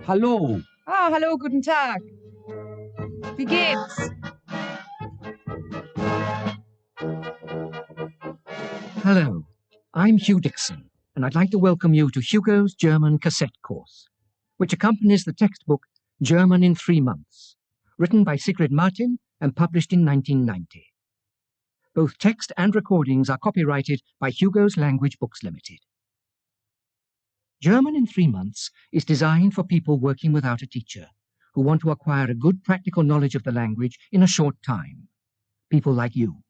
Hallo. Ah, hallo, guten Tag. Wie geht's? Hello, I'm Hugh Dixon, and I'd like to welcome you to Hugo's German cassette course, which accompanies the textbook German in 3 Months, written by Sigrid Martin and published in 1990. Both text and recordings are copyrighted by Hugo's Language Books Limited. German in 3 Months is designed for people working without a teacher who want to acquire a good practical knowledge of the language in a short time. People like you.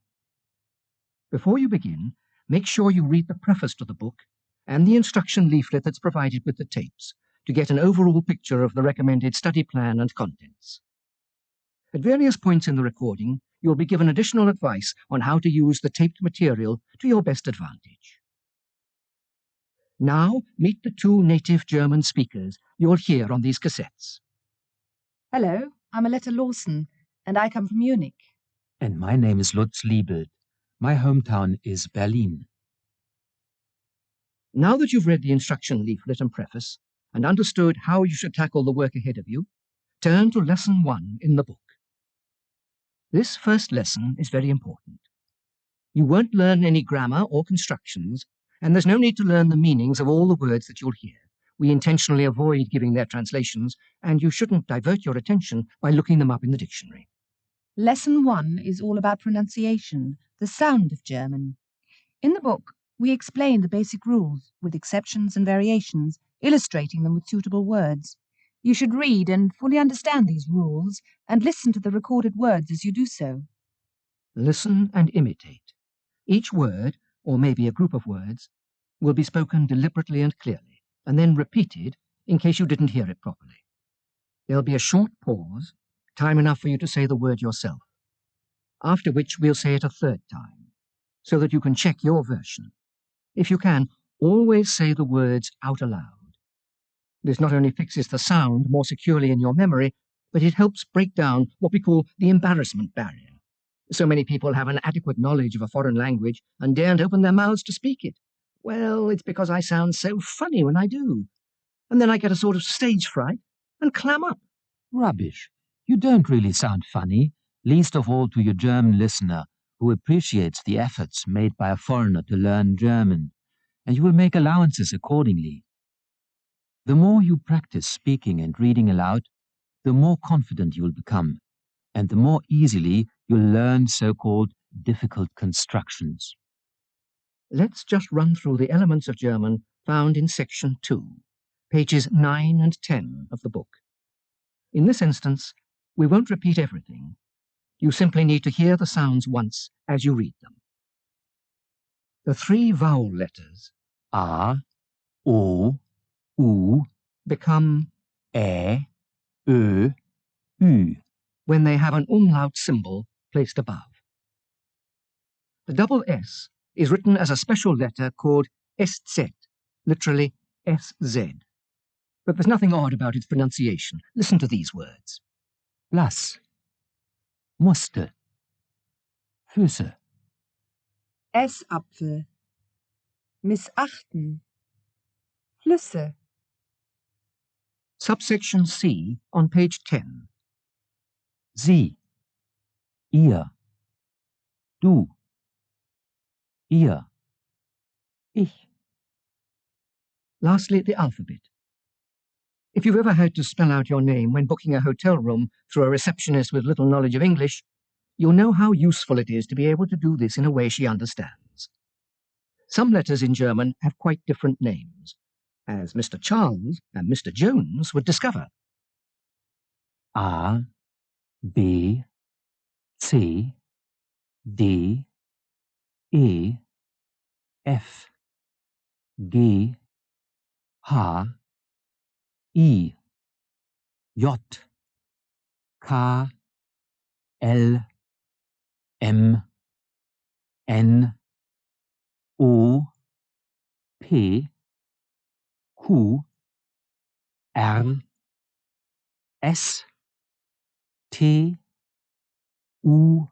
Before you begin, make sure you read the preface to the book and the instruction leaflet that's provided with the tapes to get an overall picture of the recommended study plan and contents. At various points in the recording, you'll be given additional advice on how to use the taped material to your best advantage. Now, meet the 2 native German speakers you'll hear on these cassettes. Hello, I'm Aletta Lawson, and I come from Munich. And my name is Lutz Liebelt. My hometown is Berlin. Now that you've read the instruction leaflet and preface and understood how you should tackle the work ahead of you, turn to Lesson 1 in the book. This first lesson is very important. You won't learn any grammar or constructions, and there's no need to learn the meanings of all the words that you'll hear. We intentionally avoid giving their translations, and you shouldn't divert your attention by looking them up in the dictionary. Lesson 1 is all about pronunciation, the sound of German. In the book, we explain the basic rules, with exceptions and variations, illustrating them with suitable words. You should read and fully understand these rules, and listen to the recorded words as you do so. Listen and imitate. Each word, or maybe a group of words, will be spoken deliberately and clearly, and then repeated in case you didn't hear it properly. There'll be a short pause, time enough for you to say the word yourself, after which we'll say it a 3rd time, so that you can check your version. If you can, always say the words out aloud. This not only fixes the sound more securely in your memory, but it helps break down what we call the embarrassment barrier. So many people have an adequate knowledge of a foreign language and daren't open their mouths to speak it. Well, it's because I sound so funny when I do. And then I get a sort of stage fright and clam up. Rubbish. You don't really sound funny, least of all to your German listener, who appreciates the efforts made by a foreigner to learn German, and you will make allowances accordingly. The more you practice speaking and reading aloud, the more confident you will become, and the more easily you'll learn so-called difficult constructions. Let's just run through the elements of German found in Section 2, pages 9 and 10 of the book. In this instance, we won't repeat everything. You simply need to hear the sounds once as you read them. The 3 vowel letters A, O, U, become Ä, Ö, Ü. when they have an umlaut symbol placed above. The double S is written as a special letter called SZ, literally SZ. But there's nothing odd about its pronunciation. Listen to these words. Blass, musste, Füße, Essapfel, missachten, Flüsse. Subsection C on page 10. Sie, ihr, du, ihr, ich. Lastly, the alphabet. If you've ever had to spell out your name when booking a hotel room through a receptionist with little knowledge of English, you'll know how useful it is to be able to do this in a way she understands. Some letters in German have quite different names, as Mr. Charles and Mr. Jones would discover. A, B, C, D, E, F, G, H, I, J, K, L, M, N, O, P, Q, R, S, T, U,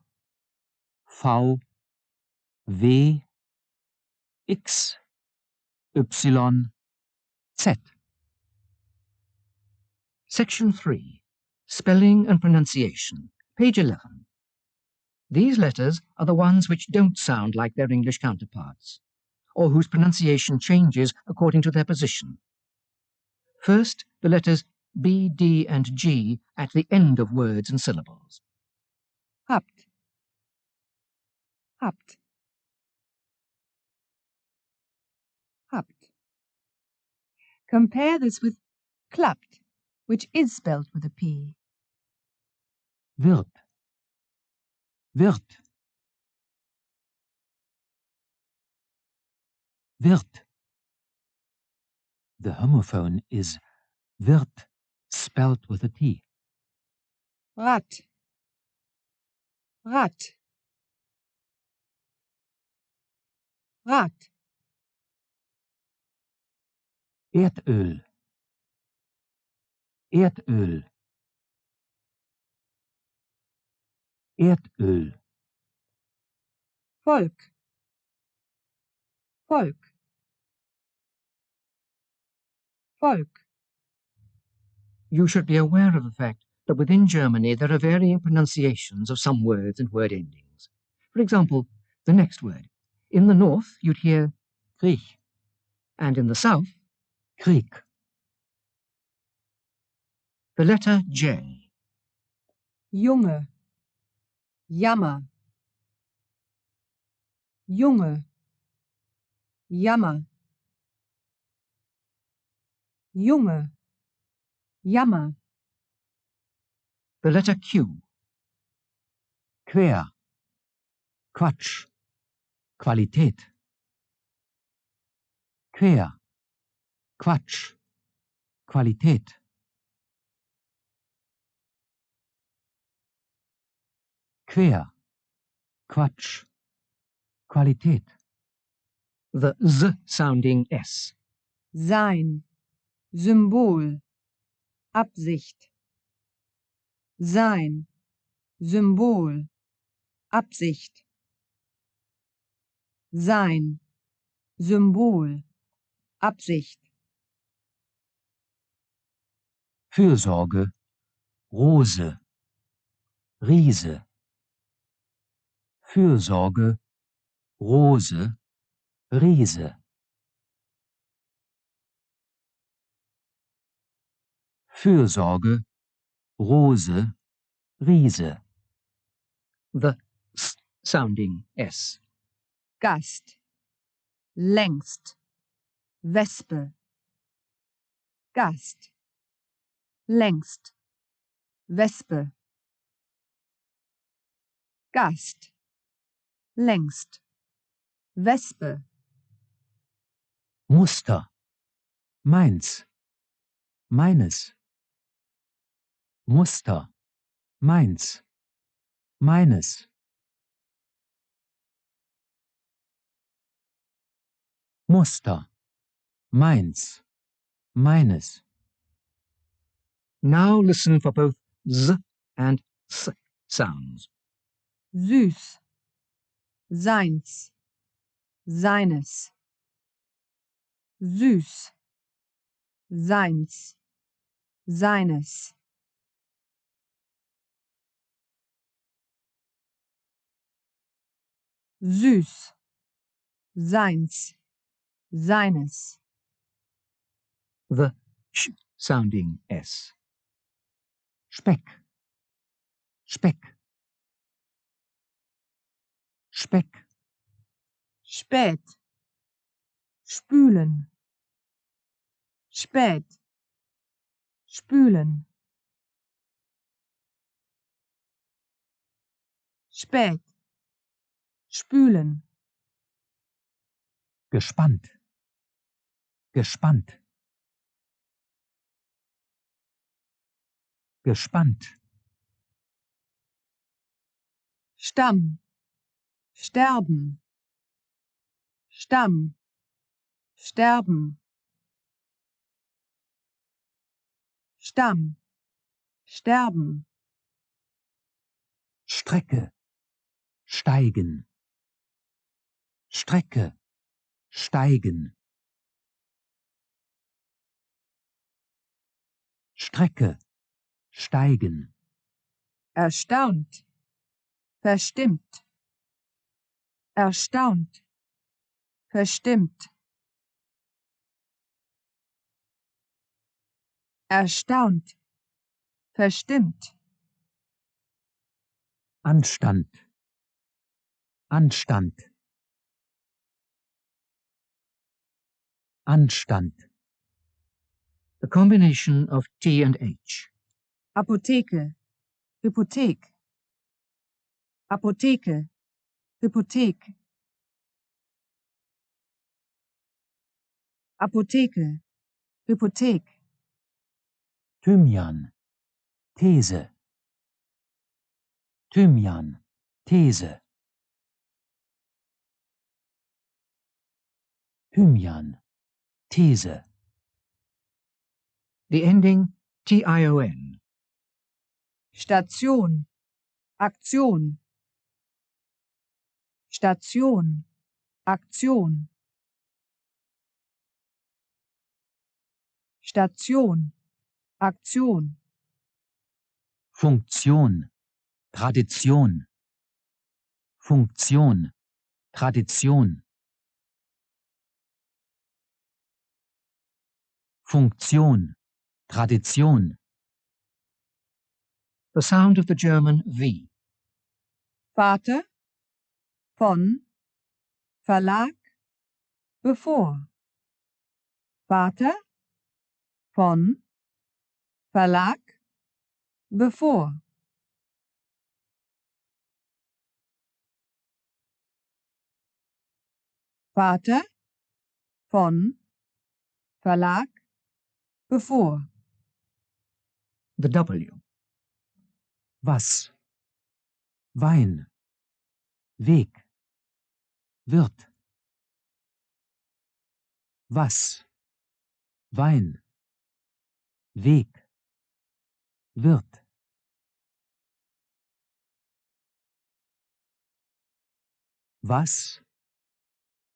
V, W, X, Y, Z. Section 3. Spelling and Pronunciation. Page 11. These letters are the ones which don't sound like their English counterparts, or whose pronunciation changes according to their position. First, the letters B, D, and G at the end of words and syllables. Habt. Habt. Habt. Compare this with klappt, which is spelled with a P. Wird, wird, wird. The homophone is wird, spelled with a T. Rat. Rat. Rat. Erdöl, Erdöl, Erdöl. Volk. Volk. Volk. You should be aware of the fact that within Germany there are varying pronunciations of some words and word endings. For example, the next word. In the north, you'd hear Krieg, and in the south, Krieg. the letter J. Junge. Jammer. Junge. Jammer. Junge. Jammer. The letter Q. Quer, Quatsch, Qualität. Quer, Quatsch, Qualität. Quer, Quatsch, Qualität. The Z sounding S. Sein. Symbol. Absicht. Sein. Symbol. Absicht. Sein. Symbol. Absicht. Fürsorge, Rose, Riese. Fürsorge, Rose, Riese. Fürsorge, Rose, Riese. The S sounding S. Gast. Längst. Wespe. Gast. Längst. Wespe. Gast. Längst. Wespe. Muster, meins, meines. Muster, meins, meines. Muster, meins, meines. Now listen for both Z and S sounds. Süß. Seins. Seines. Süß. Seins. Seines. Süß. Seins. Seines. The Sh sounding S. Speck, Speck, Speck. Spät. Spülen. Spät. Spülen. Spät. Spülen. Gespannt, gespannt. Gespannt. Stamm. Sterben. Stamm. Sterben. Stamm. Sterben. Strecke, steigen. Strecke, steigen. Strecke, steigen. Erstaunt. Verstimmt. Erstaunt. Verstimmt. Erstaunt. Verstimmt. Anstand, Anstand. Anstand. The combination of T and H. Apotheke. Hypothek. Apotheke. Hypothek. Apotheke. Hypothek. Thymian, These. Thymian, These. Thymian, These. The ending TION. Station. Aktion. Station. Aktion. Station. Aktion. Funktion, Tradition. Funktion, Tradition. Funktion, Tradition. The sound of the German V. Vater. Von. Verlag. Bevor. Vater. Von. Verlag. Bevor. Vater. Von. Verlag. Bevor. The W. Was? Wein. Weg. Wird. Was? Wein. Weg. Wird. Was?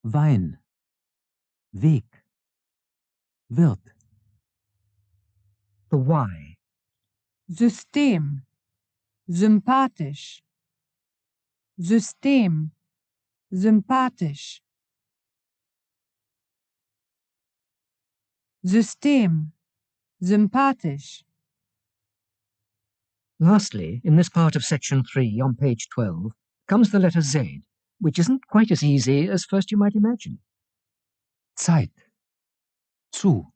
Wein. Weg. Wird. The Y. System. Sympathisch. System. Sympathisch. System. Sympathisch. Lastly, in this part of section 3 on page 12, comes the letter Z, which isn't quite as easy as first you might imagine. Zeit. Zu.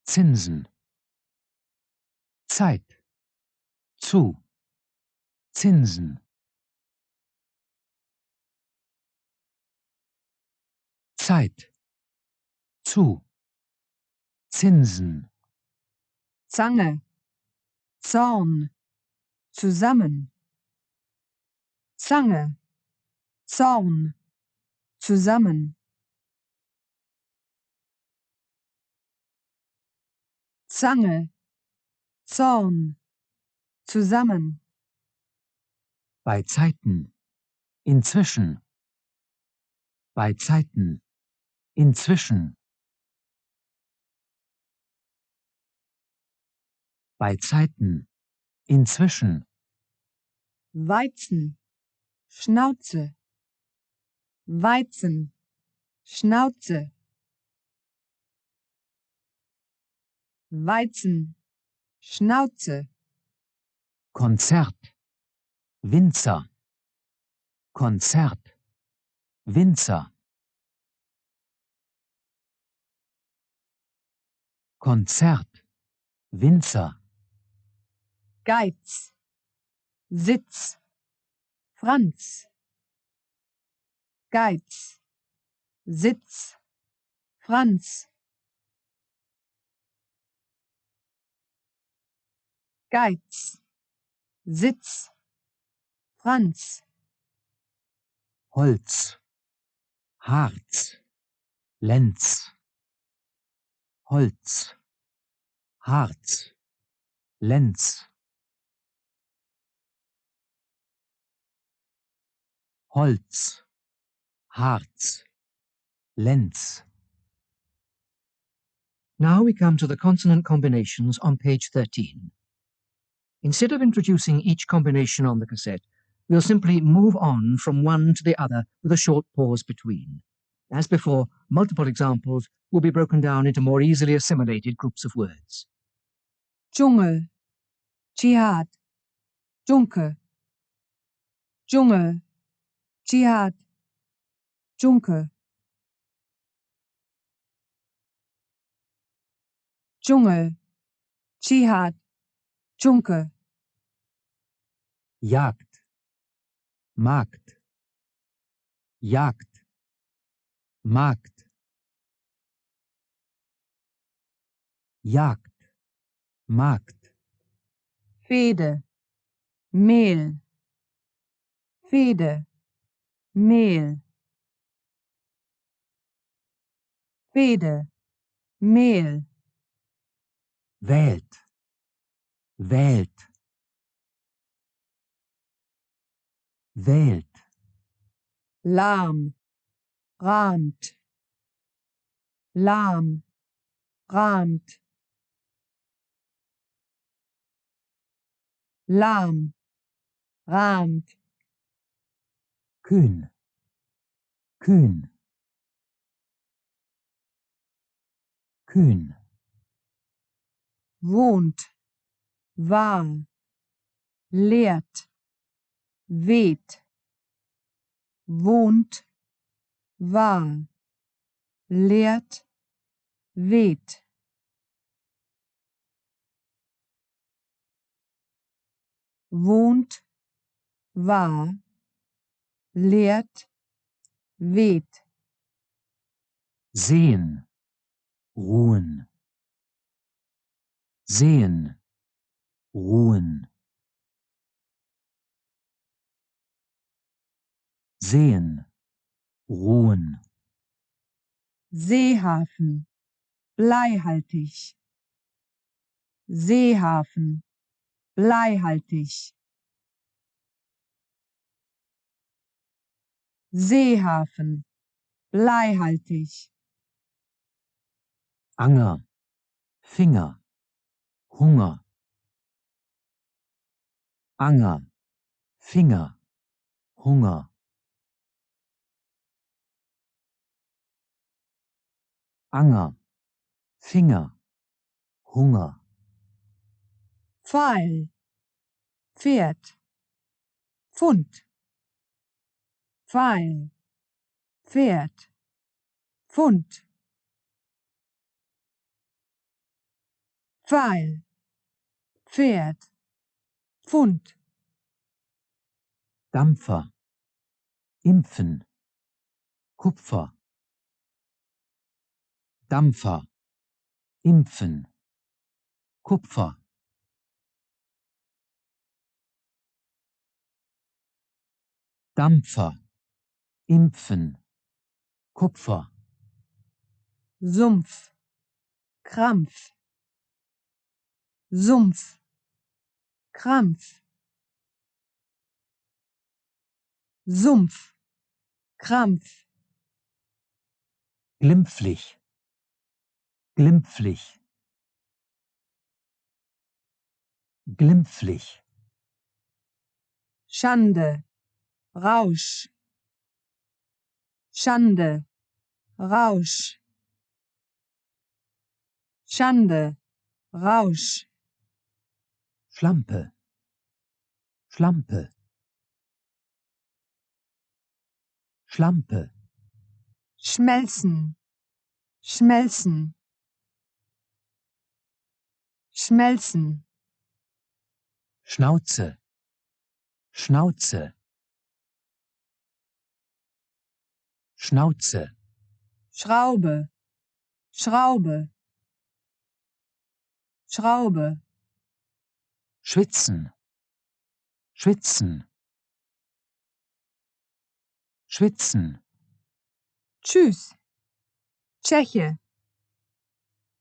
Zinsen. Zeit. Zu. Zinsen. Zeit. Zu. Zinsen. Zange. Zorn. Zusammen. Zange. Zorn. Zusammen. Zange. Zorn. Zusammen. Bei Zeiten. Inzwischen. Bei Zeiten. Inzwischen. Bei Zeiten. Inzwischen. Weizen. Schnauze. Weizen. Schnauze. Weizen. Schnauze. Konzert. Winzer. Konzert. Winzer. Konzert. Winzer. Geiz. Sitz. Franz. Geiz. Sitz. Franz. Geiz. Sitz. Franz. Holz. Harz. Lenz. Holz. Harz. Lenz. Holz. Harz, Lenz. Now we come to the consonant combinations on page 13. Instead of introducing each combination on the cassette, we'll simply move on from one to the other with a short pause between. As before, multiple examples will be broken down into more easily assimilated groups of words. Dschungel, Dschihad, Dunkel, Dschungel, Dschihad, Dunkel, Dschungel, Dschihad, Dunkel, Jagd, Markt, Jagd, Markt, Jagd, Markt, Fehde, Mehl, Fehde, Mehl, Fehde, Mehl, Welt, Welt, Welt, lahm, rahmt, lahm, rahmt, lahm, rahmt, kühn, kühn, kühn, wohnt, war, lehrt, weht, wohnt, war, lehrt, weht, wohnt, war, lehrt, weht, sehen, ruhen, sehen, ruhen, sehen, ruhen, Seehafen, bleihaltig, Seehafen, bleihaltig, Seehafen, bleihaltig, Anger, Finger, Hunger, Anger, Finger, Hunger, Anger, Finger, Hunger, Pfeil, Pferd, Pfund, Pfeil, Pferd, Pfund, Pfeil, Pferd, Pfund, Dampfer, Impfen, Kupfer, Dampfer, Impfen, Kupfer, Dampfer, Impfen, Kupfer, Sumpf, Krampf, Sumpf, Krampf, Sumpf, Krampf, glimpflich, glimpflich, glimpflich, Schande, Rausch, Schande, Rausch, Schande, Rausch, Schlampe, Schlampe, Schlampe, schmelzen, schmelzen, schmelzen, Schnauze, Schnauze, Schnauze, Schraube, Schraube, Schraube, schwitzen, schwitzen, schwitzen, Tschüss, Tscheche,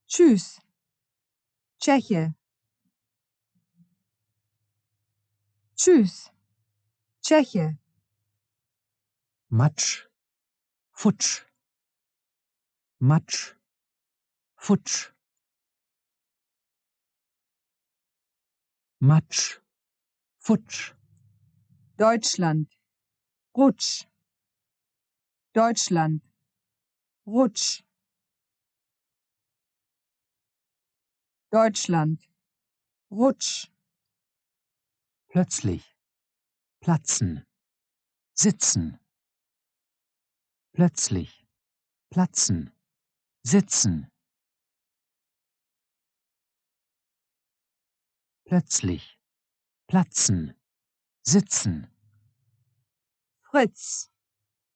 Tschüss, Tscheche, Tschüss, Tscheche, Matsch, futsch, matsch, futsch, matsch, futsch, Deutschland, rutsch. Deutschland, rutsch. Deutschland, rutsch. plötzlich, platzen, sitzen, plötzlich, platzen, sitzen, plötzlich, platzen, sitzen, Fritz,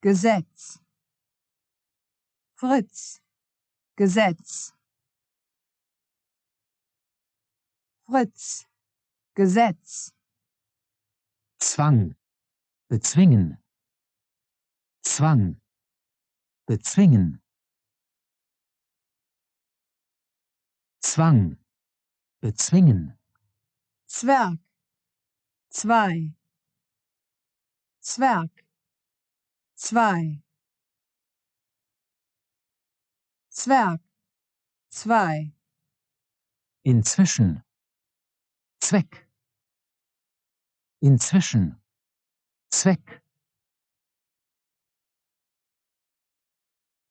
Gesetz. Fritz, Gesetz. Fritz, Gesetz. Zwang, bezwingen, Zwang, bezwingen, Zwang, bezwingen, Zwerg, zwei. Zwerg, zwei. Zwerg, zwei. inzwischen, Zweck, inzwischen, Zweck,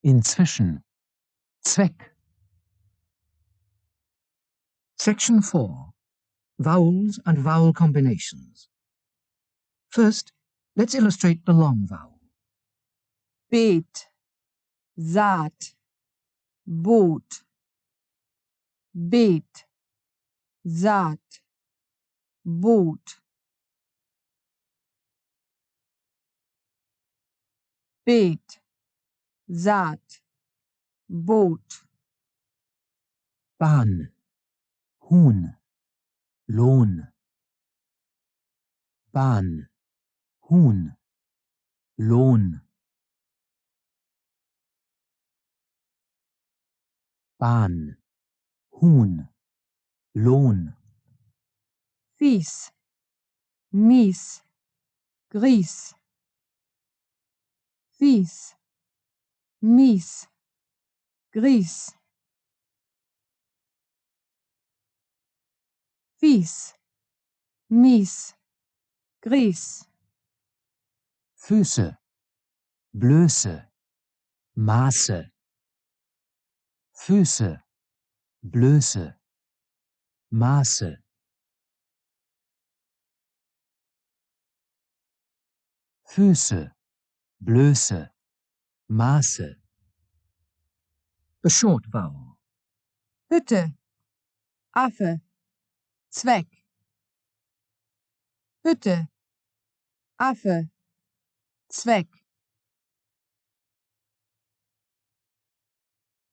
inzwischen, Zweck. Section 4. Vowels and vowel combinations. First, let's illustrate the long vowel. Beet, Saat, Boot. Beet, Saat, Boot. Beet, Saat, Boot. Bahn, Huhn, Lohn. Bahn, Huhn, Lohn. Bahn, Huhn, Lohn. Fies, Mies, Gries. Fies, Mies, Gries. Fies, Mies, Gries. Füße, Blöße, Maße. Füße, Blöße, Maße. Füße, Blöße, Maße. The short vowel. Hütte, Affe, Zweck. Hütte, Affe, Zweck.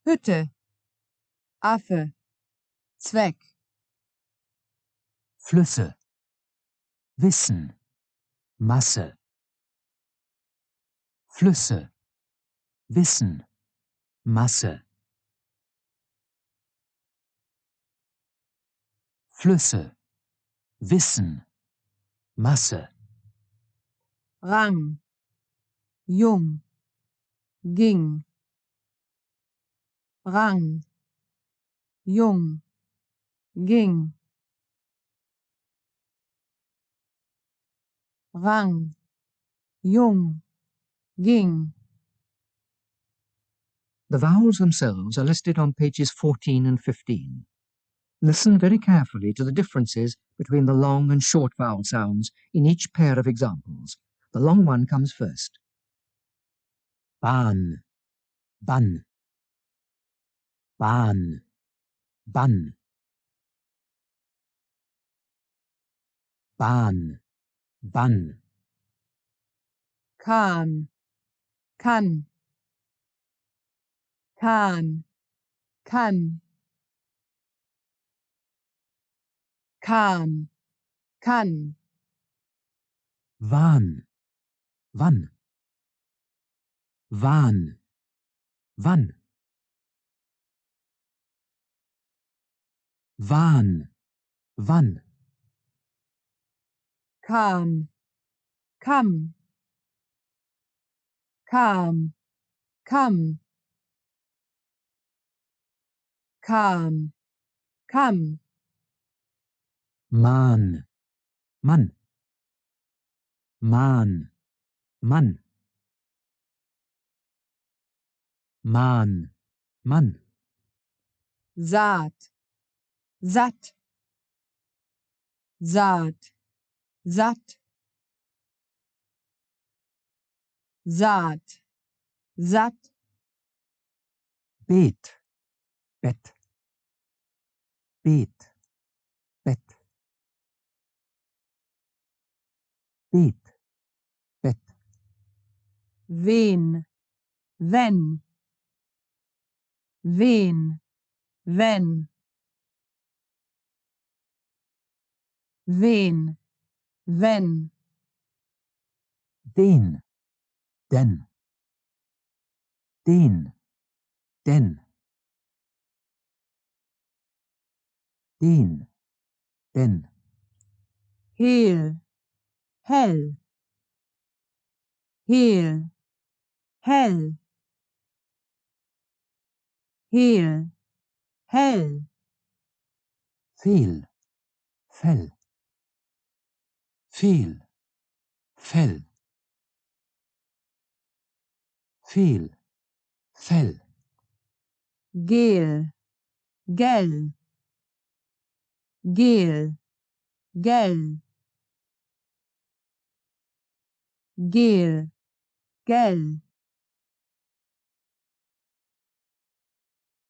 Hütte, Affe, Zweck. Flüsse, Wissen, Masse. Flüsse, Wissen, Masse. Flüsse, Wissen, Masse. Rang, Jung, ging. Rang, Jung, ging. Rang, Jung, ging. The vowels themselves are listed on pages 14 and 15. Listen very carefully to the differences between the long and short vowel sounds in each pair of examples. The long one comes first. Bahn, Bann. Bahn, Bann. Bahn, Bann. Kahn, kann. Kahn, kann. Kahn, kann. Wahn, wann. Wahn, wann. Wahn, wann. Kam, kam. Kam, come, come, come, Man, Mann. Man, Mann. Man, Mann. Saat, satt, saat, satt, saat, satt, Bet, Bett. Bet, Bett. Bet, Bett. wen, wenn, wen, wenn, wen, wenn, Den, den. Den, den. Den, den. heel, hell, heel, hell, heel, hell, Fehl, Fell. Fehl, Fell. Fehl, Fell. gel, gel, gel, gel, gel, gel,